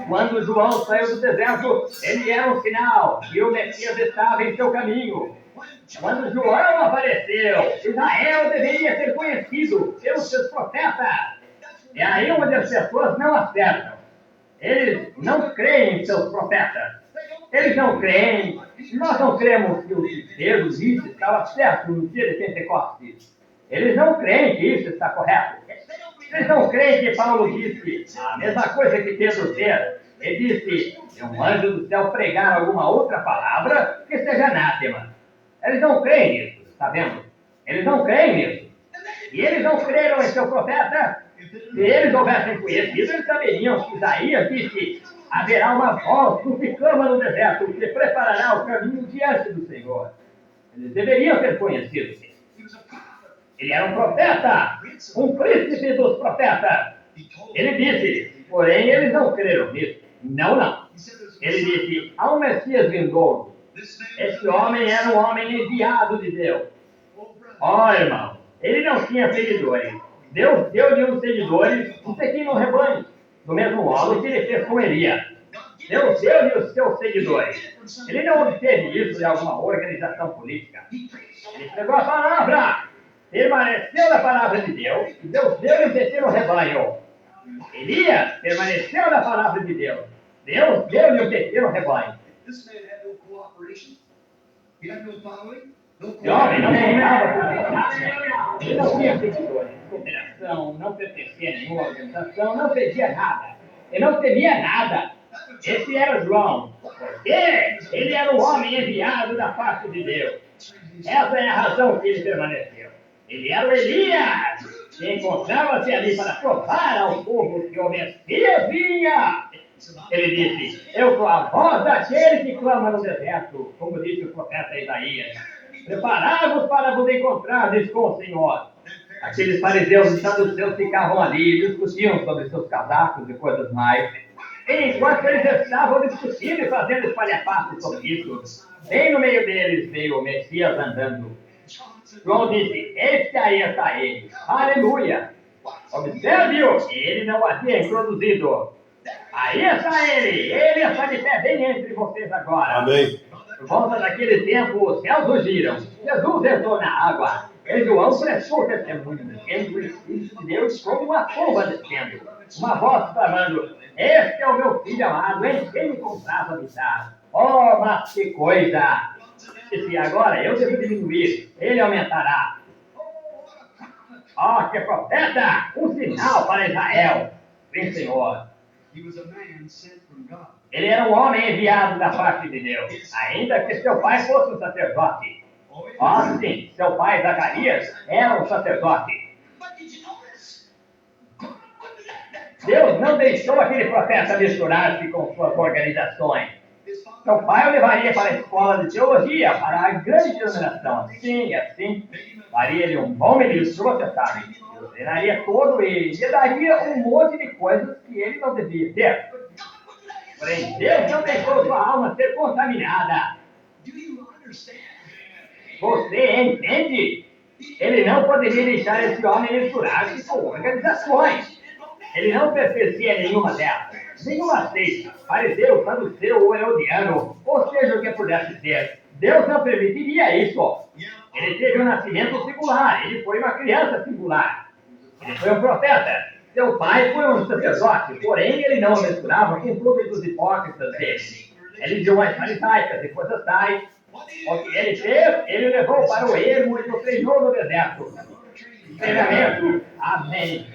Quando João saiu do deserto, ele era um sinal, e o Messias estava em seu caminho. Quando João apareceu, Israel deveria ser conhecido pelos seus profetas. É aí onde as pessoas não acertam. Eles não creem em seus profetas. Eles não creem. Nós não cremos que o que Deus disse estava certo no dia de Pentecostes. Eles não creem que isso está correto. Eles não creem que Paulo disse a mesma coisa que Pedro fez. Ele disse, se um anjo do céu pregar alguma outra palavra, que seja anátema. Eles não creem nisso, está vendo? Eles não creem nisso. E eles não creram em seu profeta, Se eles houvessem conhecido, eles saberiam que Isaías disse: haverá uma voz que clama no deserto, que preparará o caminho diante do Senhor. Eles deveriam ter conhecido isso. Ele era um profeta, um príncipe dos profetas. Ele disse, porém eles não creram nisso. Não. Ele disse, há um Messias vindouro. Esse homem era um homem enviado de Deus. Irmão, ele não tinha seguidores. Deus deu-lhe uns seguidores, um pequeno rebanho, do mesmo modo que ele fez com Elias. Deus deu-lhe os seus seguidores. Ele não obteve isso de alguma organização política. Ele pregou a palavra, permaneceu na palavra de Deus, e Deus deu-lhe um pequeno rebanho. Elias permaneceu na palavra de Deus. Deus deu-lhe um pequeno rebanho. O homem não contava, ele não tinha seguidores, cooperação, não pertencia a nenhuma organização, não pedia nada, ele não temia nada. Esse era João, porque ele era um homem enviado da parte de Deus. Essa é a razão que ele permaneceu. Ele era o Elias, que encontrava-se ali para provar ao povo que o Messias vinha. Ele disse, eu sou a voz daquele que clama no deserto, como disse o profeta Isaías. Preparados para vos encontrardes com o Senhor. Aqueles fariseus e saduceus ficavam ali e discutiam sobre seus casacos e coisas mais. E enquanto eles estavam discutindo e fazendo espalhafatos sobre isso, bem no meio deles veio o Messias andando. João disse, este aí está ele. Aleluia! Observe-o, ele não o havia introduzido. Aí está ele está de pé bem entre vocês agora. Amém. Por volta daquele tempo, os céus rugiram. Jesus entrou na água. E João prestou testemunho, dizendo o Espírito de Deus como uma pomba descendo. Uma voz clamando, este é o meu filho amado, em quem me compraz habitar. Oh, mas que coisa! Disse, agora eu devo diminuir, ele aumentará. Oh, que profeta! Um sinal para Israel. Vem, Senhor. Ele era um homem enviado da parte de Deus, ainda que seu pai fosse um sacerdote. Sim, seu pai Zacarias era um sacerdote. Deus não deixou aquele profeta misturar-se com suas organizações. Seu pai o levaria para a escola de teologia, para a grande denominação. Sim, assim, faria-lhe um bom ministro, você sabe. Ele treinaria todo ele, lhe daria um monte de coisas que ele não devia ter. Porém, Deus não deixou sua alma ser contaminada. Você entende? Ele não poderia deixar esse homem misturar-se com organizações. Ele não pertencia a nenhuma delas. Nenhuma seita, fariseu, saduceu ou herodiano, ou seja o que pudesse ser. Deus não permitiria isso. Ele teve um nascimento singular, ele foi uma criança singular. Ele foi um profeta. Seu pai foi um sacerdote, porém ele não o misturava com todos os hipócritas dele. Religiões farisaicas e coisas tais. O que ele fez, ele levou para o ermo e o treinou no deserto. Treinamento. Amém.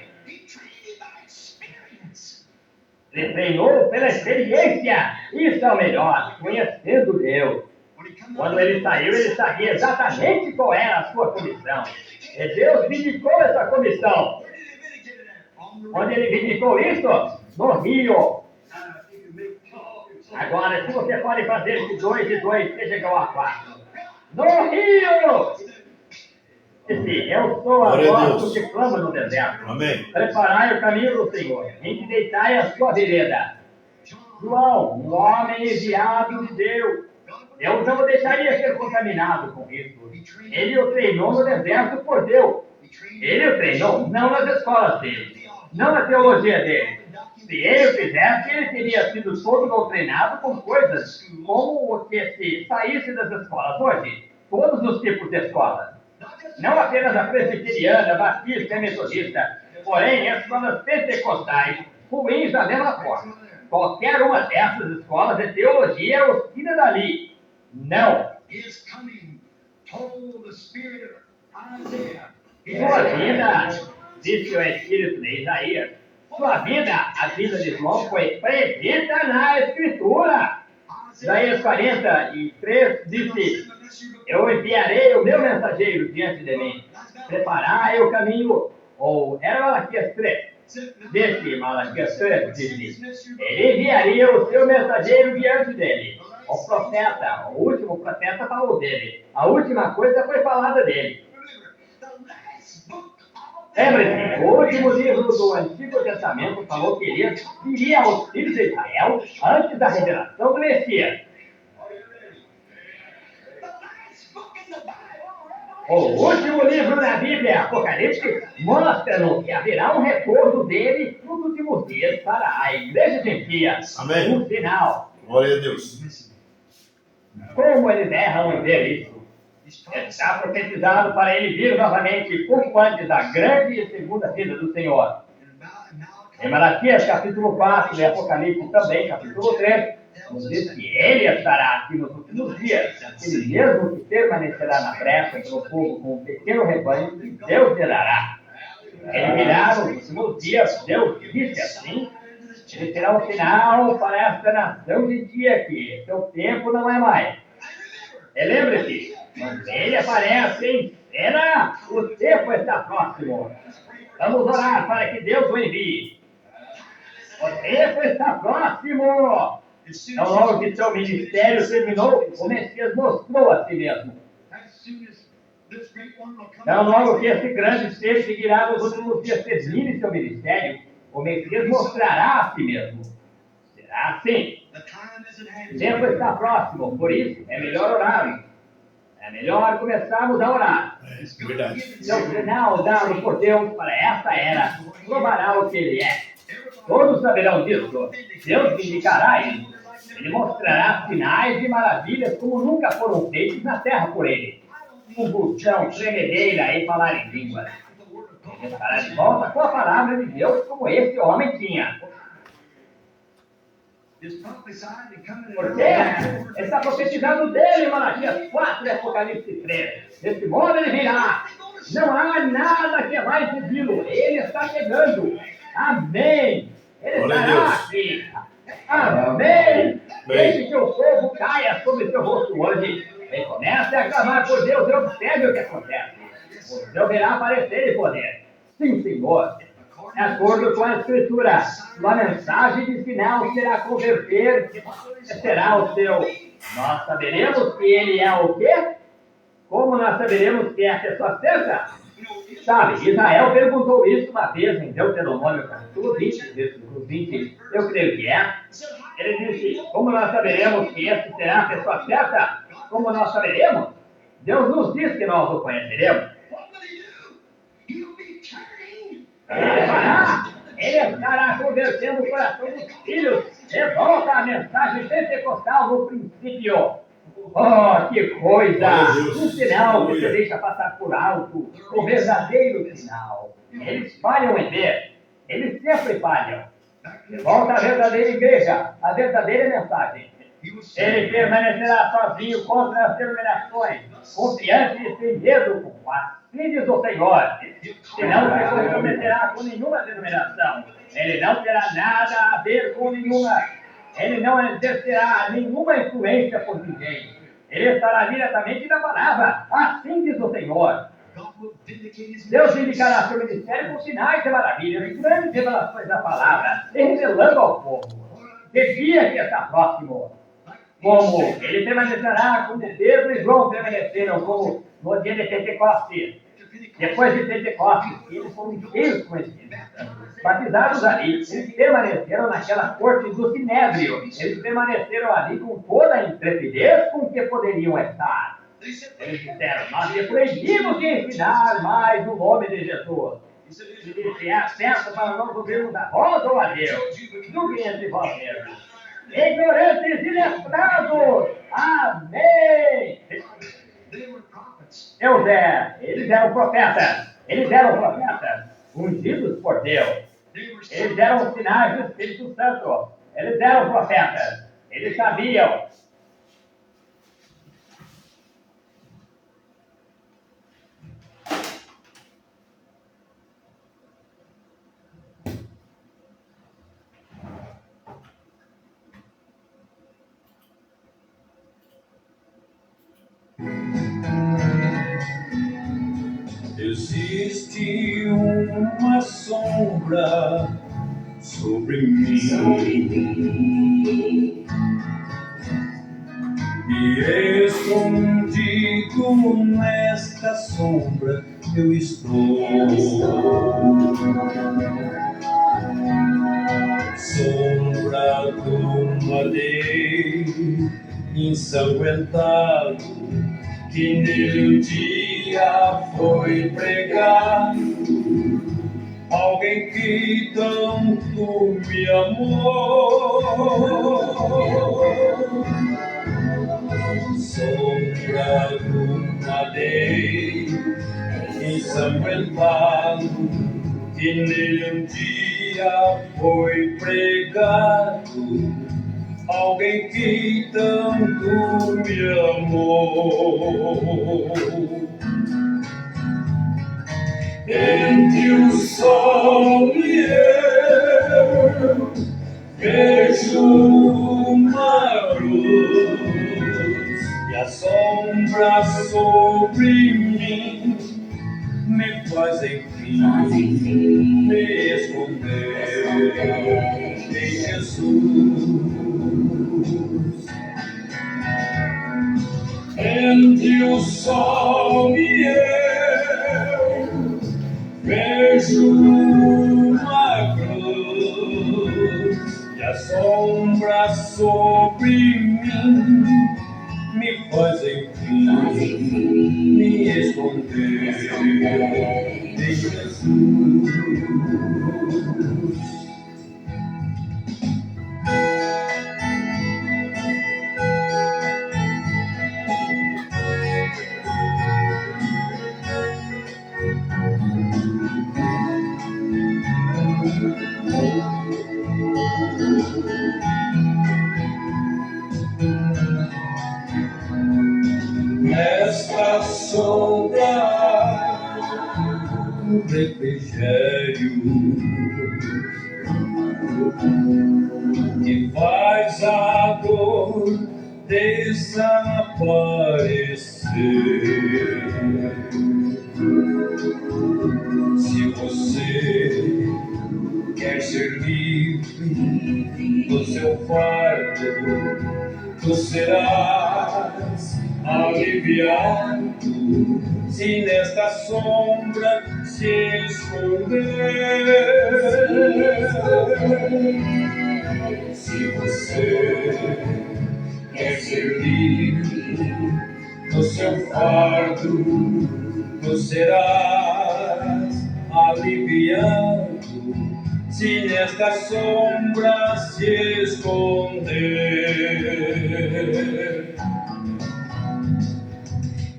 Ele treinou pela experiência. Isso é o melhor, conhecendo Deus. Quando ele saiu, ele sabia exatamente qual era a sua comissão. E Deus vindicou essa comissão. Onde ele vindicou isso? No rio. Agora, se você pode fazer que 2 e 2 seja igual a 4. No rio! Disse, eu sou a voz que clama no deserto. Amém. Preparai o caminho do Senhor. Endireitai a sua vereda. João, um homem enviado de Deus. Deus não o deixaria ser contaminado com isso. Ele o treinou no deserto por Deus. Ele o treinou não nas escolas dele, não na teologia dele. Se ele o fizesse, ele teria sido todo doutrinado com coisas como o que se saísse das escolas hoje. Todos os tipos de escolas. Não apenas a presbiteriana, batista e metodista, porém escolas pentecostais, ruins da mesma forma. Qualquer uma dessas escolas de teologia é hostil dali. Não. Sua vida, disse o Espírito de Isaías, sua vida, a vida de João, foi prevista na Escritura. Isaías 43 disse, eu enviarei o meu mensageiro diante de mim. Preparai o caminho. Ou era Malaquias 3. desse Malaquias 3, disse: ele enviaria o seu mensageiro diante dele. O profeta, o último profeta falou dele. A última coisa foi falada dele. Lembre-se, o último livro do Antigo Testamento falou que Elias viria aos filhos de Israel antes da revelação do Messias. O último livro da Bíblia, Apocalipse, mostra-nos que haverá um retorno dele nos últimos dias para a igreja gentia. Amém. Um sinal. Glória a Deus. Como eles erram em ver isso? Está profetizado para ele vir novamente pouco antes da grande e segunda vinda do Senhor. Em Malaquias, capítulo 4, e Apocalipse também, capítulo 3, nos diz que ele estará aqui nos últimos dias, aquele mesmo que permanecerá na brecha entre o povo com um pequeno rebanho que Deus gerará. Ele virá nos últimos dias, Deus disse assim, ele será um sinal para esta nação de dia que seu tempo não é mais. E lembre-se, quando ele aparece em cena, o tempo está próximo. Vamos orar para que Deus o envie. O tempo está próximo. Então, logo que seu ministério terminou, o Messias mostrou a si mesmo. Então, logo que esse grande ser que virá nos últimos dias termine seu ministério, o Messias mostrará a si mesmo. Será assim. O tempo está próximo, por isso é melhor orarmos. É melhor começarmos a orar. É verdade. Seu sinal dado por Deus para esta era provará o que ele é. Todos saberão disso. Deus vindicará ele. Ele mostrará sinais e maravilhas como nunca foram feitos na terra por ele. Um vulcão, tremedeira e falar em línguas. Ele estará de volta com a palavra de Deus como esse homem tinha. Porque está profetizado dele, Malaquias 4 e Apocalipse 3. Desse modo ele virá. Não há nada que vai impedi-lo. Ele está chegando. Amém. Ele estará aqui. Amém. Deixe que o povo caia sobre seu rosto hoje. E comece a clamar por Deus e observe o que acontece. O Deus verá aparecer em poder. Sim, Senhor. De acordo com a Escritura, sua mensagem de sinal será converter, será o seu. Nós saberemos que ele é o quê? Como nós saberemos que é a pessoa certa? Sabe, Israel perguntou isso uma vez em Deuteronômio, capítulo 20, versículo 20, eu creio que é. Ele disse, como nós saberemos que este será a pessoa certa? Como nós saberemos? Deus nos diz que nós o conheceremos. Ele estará convertendo o coração dos filhos de volta à mensagem pentecostal no princípio. Oh, que coisa! Um sinal que você deixa passar por alto. O verdadeiro sinal. Eles falham em ver. Eles sempre falham. De volta à verdadeira igreja, a verdadeira mensagem. Ele permanecerá sozinho contra as denominações, confiante e sem medo, com as filhos do Senhor. Ele não se comprometerá com nenhuma denominação. Ele não terá nada a ver com nenhuma. Ele não exercerá nenhuma influência por ninguém. Ele estará diretamente na palavra. Assim diz o Senhor. Deus indicará seu ministério com sinais e maravilhas e grandes revelações da palavra, e revelando ao povo. De dia que está próximo. Como ele permanecerá como Pedro e João permaneceram como no dia de Pentecostes. Depois de Pentecostes, eles foram cheios com Espírito Santo, batizados ali. Eles permaneceram naquela corte do Sinédrio. Eles permaneceram ali com toda a intrepidez com que poderiam estar. Eles disseram, nós lhe proibimos de ensinar mais o nome de Jesus. E disse, é certo para nós ouvirmos a voz ou a Deus, do que entre vós mesmos. Ignorantes e letrados. Amém. Eles eram profetas. Eles eram profetas, ungidos por Deus. Eles eram sinais do Espírito Santo. Eles eram profetas. Eles sabiam. Existe um uma sombra sobre mim. E escondido nesta sombra eu estou. Sombra do madeiro ensanguentado que nele um dia foi pregado. Alguém que tanto me amou. Sombra do madeiro ensanguentado que nele um dia foi pregado. Alguém que tanto me amou. Entre o sol e eu vejo uma cruz, e a sombra sobre mim me faz enfim me esconder em Jesus. Entre o sol e eu vejo uma cruz, e a sombra sobre mim me faz enfim me esconder em Jesus. Nesta sombra, um refrigério que faz a dor desaparecer. Se você quer ser livre do seu fardo, tu serás aliviado se nesta sombra se esconder. Se você quer ser livre do seu fardo, tu serás aliviado se nesta sombra se esconder.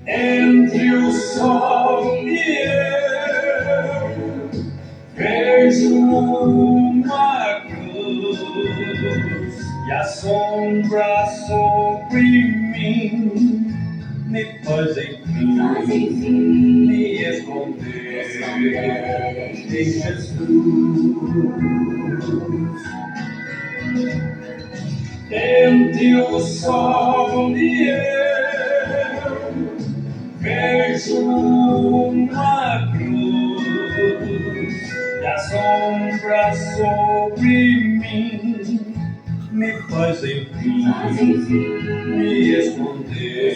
Entre o sol e eu vejo uma cruz, e a sombra sobre mim me faz enfim me esconder em Jesus. Entre o sol e eu vejo uma cruz, e a sombra sobre mim me faz enfim me esconder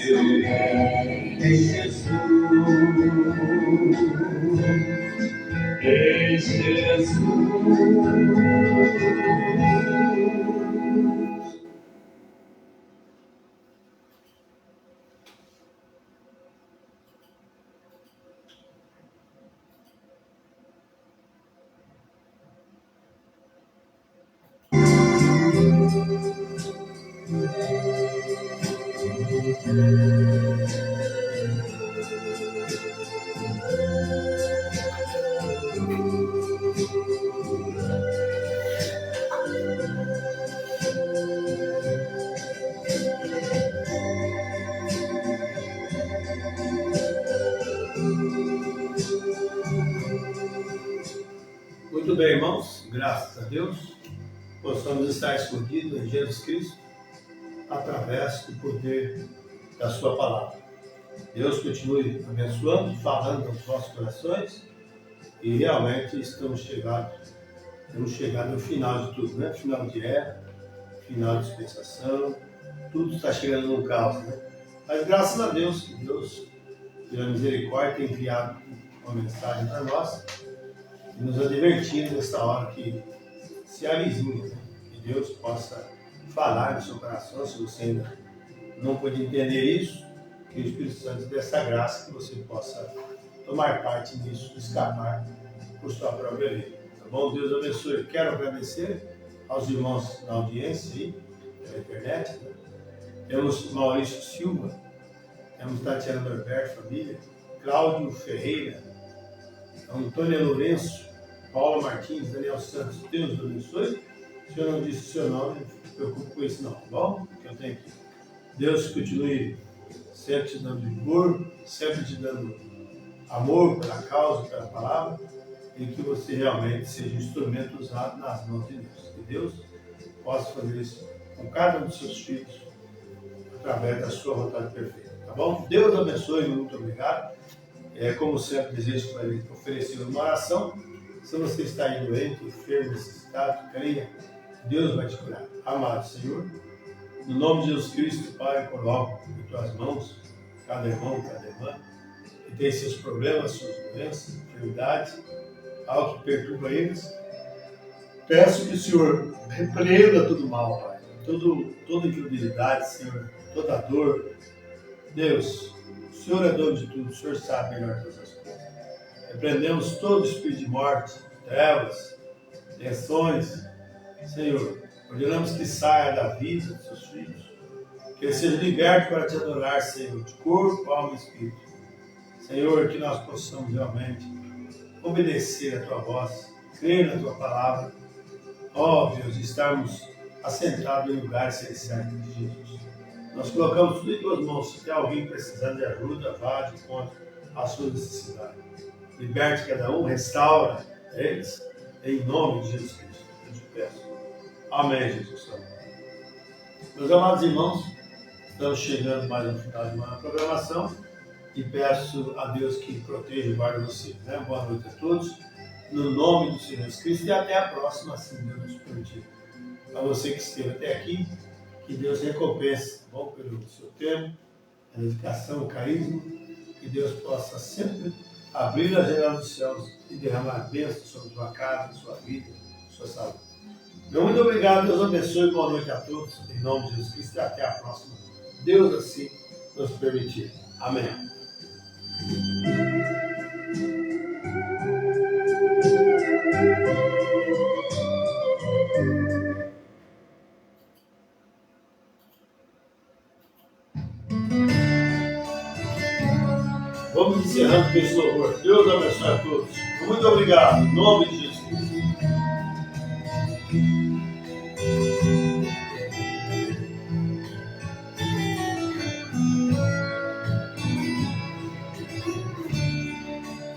em Jesus. Em Jesus. Muito bem, irmãos, graças a Deus, possamos estar escondidos em Jesus Cristo através do poder da sua palavra. Deus continue abençoando, falando aos nossos corações, E realmente temos chegado ao final de tudo, né? Final de era, final de dispensação, tudo está chegando num caos, né? Mas graças a Deus, que Deus, pela misericórdia, tem enviado uma mensagem para nós e nos advertindo nesta hora que se avizinha, né? Que Deus possa falar no seu coração, se você ainda não pode entender isso, que o Espírito Santo dê essa graça que você possa tomar parte nisso, escapar por sua própria vida. Tá bom? Deus abençoe. Quero agradecer aos irmãos na audiência aí, pela internet. Né? Temos Maurício Silva, temos Tatiana Norberto, família, Cláudio Ferreira, Antônia Lourenço, Paula Martins, Daniel Santos. Deus abençoe. Se eu não disse o seu nome, não se preocupe com isso não, tá bom? Que eu tenho aqui. Deus continue sempre te dando vigor, sempre te dando amor pela causa, pela palavra, e que você realmente seja um instrumento usado nas mãos de Deus. Que Deus possa fazer isso com cada um dos seus filhos, através da sua vontade perfeita. Tá bom? Deus abençoe, muito obrigado. Como sempre, desejo oferecer uma oração. Se você está aí doente, enfermo, necessitado, creia, Deus vai te curar. Amado Senhor, no nome de Jesus Cristo, Pai, coloco em tuas mãos cada irmão, cada irmã, que tem seus problemas, suas doenças, enfermidades, algo que perturba eles. Peço que o Senhor repreenda todo mal, Pai, toda incredulidade, Senhor, toda dor. Deus, o Senhor é dono de tudo, o Senhor sabe melhor todas as coisas. Repreendemos todo espírito de morte, trevas, tensões, Senhor. Ordenamos que saia da vida dos seus filhos, que ele seja liberto para te adorar, Senhor, de corpo, alma e espírito. Senhor, que nós possamos realmente obedecer a tua voz, crer na tua palavra, ó Deus, estarmos assentados em lugares celestiais de Jesus. Nós colocamos tudo em tuas mãos. Se tem alguém precisando de ajuda, vá de encontro à sua necessidade. Liberte cada um, restaura eles, em nome de Jesus Cristo. Eu te peço. Amém, Jesus. Meus amados irmãos, estamos chegando mais no final de uma programação e peço a Deus que proteja e guarde vocês. Né? Boa noite a todos, no nome do Senhor Jesus Cristo, e até a próxima, se Deus nos permitir. Para você que esteve até aqui, que Deus recompense, tá bom, pelo seu tempo, a dedicação, o carisma, que Deus possa sempre abrir as janelas dos céus e derramar bênçãos sobre sua casa, sua vida, sua saúde. Meu muito obrigado, Deus abençoe, boa noite a todos, em nome de Jesus Cristo, e até a próxima. Deus assim nos permitir. Amém. Vamos encerrando com esse louvor. Deus abençoe a todos. Muito obrigado, em nome de Jesus.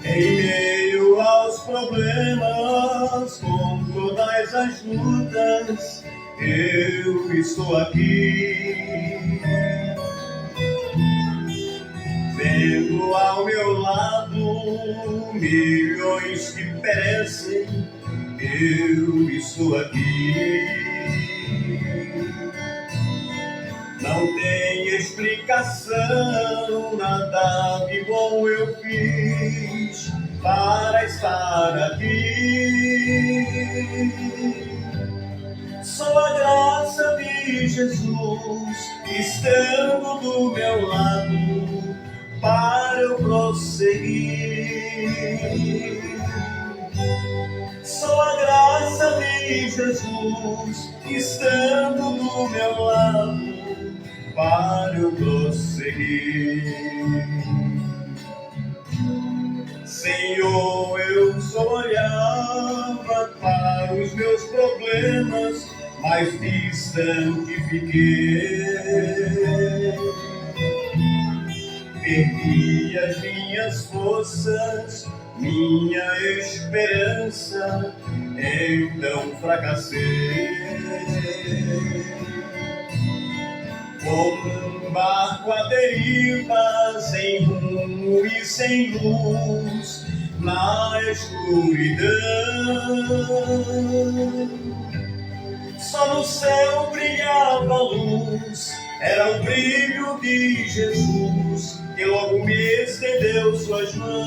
Em meio aos problemas, com todas as lutas, eu estou aqui. Vendo ao meu lado milhões que perecem, eu estou aqui. Não tem explicação, nada de bom eu fiz para estar aqui. Só a graça de Jesus estando do meu lado para eu prosseguir. Só a graça de Jesus estando do meu lado para eu prosseguir. Senhor, eu só olhava para os meus problemas, mais distante fiquei. Perdi as minhas forças, minha esperança, então fracassei. Como um barco à deriva, sem rumo e sem luz, na escuridão. Só no céu brilhava a luz, era o brilho de Jesus, que logo me estendeu suas mãos.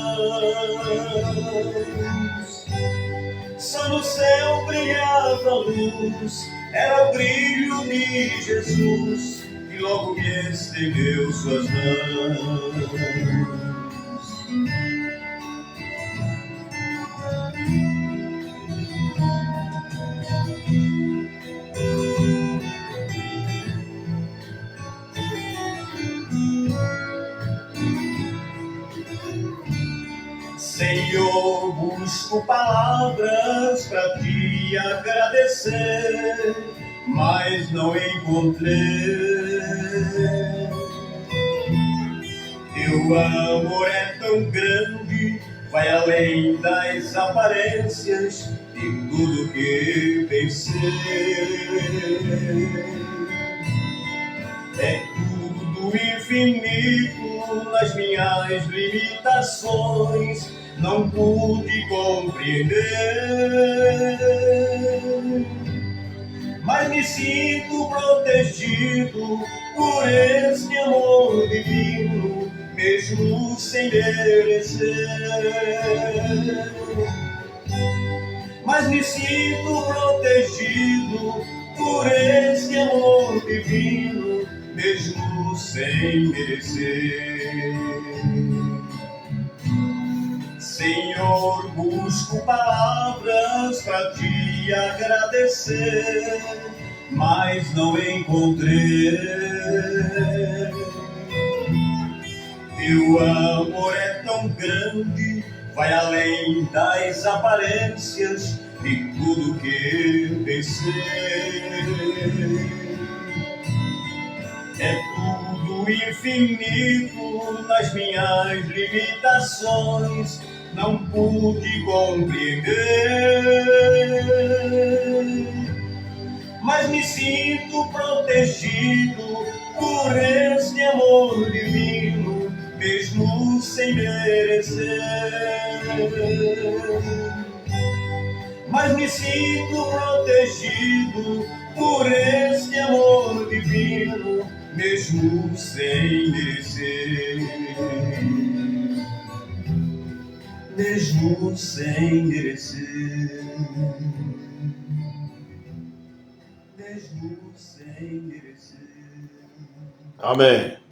Só no céu brilhava a luz, era o brilho de Jesus, que logo me estendeu suas mãos. Senhor, busco palavras para te agradecer, mas não encontrei. Teu amor é tão grande, vai além das aparências de tudo que pensei. É tudo infinito nas minhas limitações, não pude compreender, mas me sinto protegido por esse amor divino, mesmo sem merecer. Mas me sinto protegido por esse amor divino, mesmo sem merecer. Senhor, busco palavras para te agradecer, mas não encontrei. Teu amor é tão grande, vai além das aparências de tudo que pensei. É tudo infinito nas minhas limitações, não pude compreender, mas me sinto protegido por este amor divino, mesmo sem merecer. Mas me sinto protegido por este amor divino, mesmo sem merecer. Mesmo sem merecer. Mesmo sem merecer. Amém.